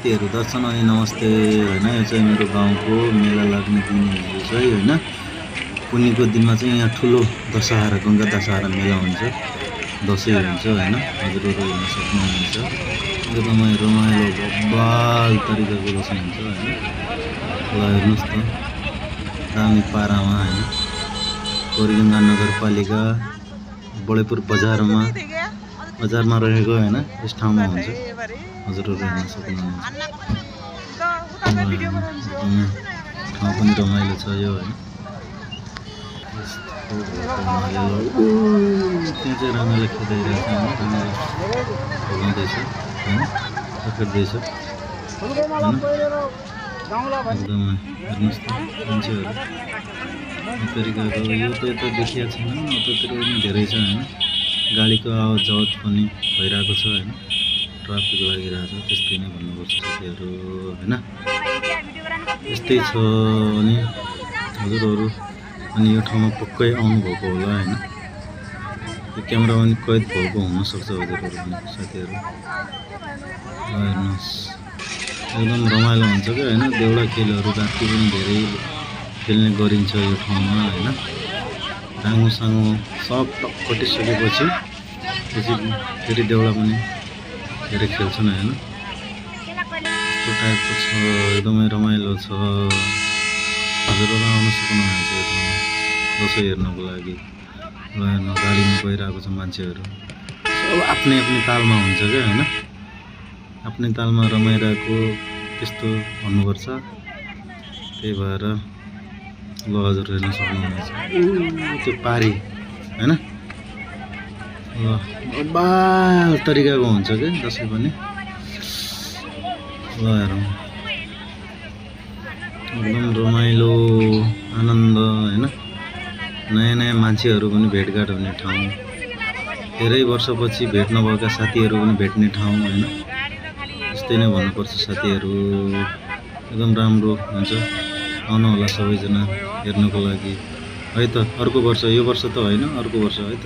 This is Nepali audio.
साथीहरु दर्शन अनि नमस्ते हैन। यो चाहिँ मेरो गाउँको मेला लाग्ने दिन हो है हैन। पुण्यको दिनमा चाहिँ यहाँ ठुलो दशहरा गंगा दशहरा मेला हुन्छ, दशैं हुन्छ हैन। हजुरहरु हेर्न सक्नुहुन्छ। एकदमै रमाइलो बब्बाल तरिकाको दशैं हुन्छ हैन। ल हेर्नुस् त दामी पारामा हैन। कोरीगंगा नगरपालिका बडेपुर बजारमा रहेको हैन यस ठाउँमा हुन्छ। हजुरहरु हेर्न सक्नुहुन्छ। ठाउँ पनि रमाइलो छ यो हैन। त्यहाँ चाहिँ रमाइलो खेलिरहेछ हैन। रमाइलो भगाउँदैछ हैन, पक्रिँदैछ हैन। एकदमै हेर्नुस् त मान्छेहरु तरिकाको यो त यता देखिया छैन, उतातिर पनि धेरै छ हैन। गाडीको आवाज जावत पनि भइरहेको छ हैन। ट्राफिक लागिरहेछ त्यस्तै नै भन्नुपर्छ साथीहरु हैन। यस्तै छ अनि हजुरहरु अनि यो ठाउँमा पक्कै आउनु भएको होला हैन। यो क्यामेरा पनि कैद भएको हुन सक्छ हजुरहरु पनि साथीहरु। हेर्नुस् एकदम रमाइलो हुन्छ के हैन। देउडा खेलहरु राति पनि धेरै खेल्ने गरिन्छ यो ठाउँमा हैन। डाङु साङु सब कटिसकेपछि फेरि देउडा पनि धेरै खेल्छन् हैन। यस्तो टाइपको छ, एकदमै रमाइलो छ। हजुरहरु आउन सक्नुहुन्छ यो ठाउँमा दशैं हेर्नको लागि। ल हेर्नु गाडीमा गइरहेको छ मान्छेहरु। सब आफ्नै तालमा हुन्छ के हैन। आफ्नै तालमा रमाइरहेको त्यस्तो भन्नुपर्छ। त्यही भएर ल हजुरहरु हेर्न सक्नुहुन्छ। त्यो पारी हैन। ल बब्बाल तरिकाको हुन्छ के दशैं पनि। ल हेरौँ एकदम रमाइलो आनन्द हैन। नयाँ मान्छेहरु पनि भेटघाट हुने ठाउँ, धेरै वर्षपछि भेट नभएका साथीहरु पनि भेट्ने ठाउँ हैन। यस्तै नै भन्नुपर्छ साथीहरु। एकदम राम्रो हुन्छ। आउनु होला सबैजना हेर्नको लागि है त। अर्को वर्ष, यो वर्ष त हैन, अर्को वर्ष है त।